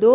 2